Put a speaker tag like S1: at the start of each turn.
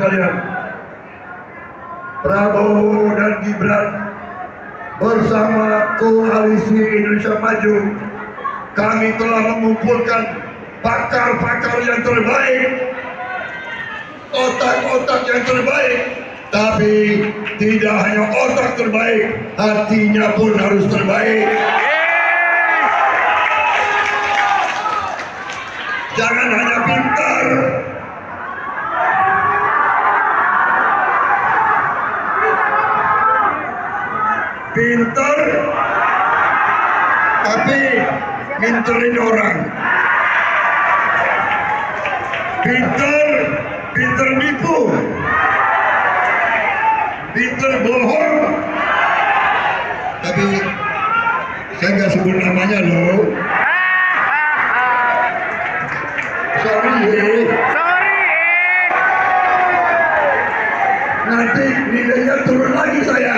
S1: sekalian, Prabowo dan Gibran bersama Koalisi Indonesia Maju, kami telah mengumpulkan pakar-pakar yang terbaik, otak-otak yang terbaik. Tapi tidak hanya otak terbaik, hatinya pun harus terbaik. Jangan hanya pintar, tapi minterin orang. Pinter nipu, pinter bohong. Tapi saya nggak sebut namanya loh. Sorry. Nanti nilainya turun lagi saya.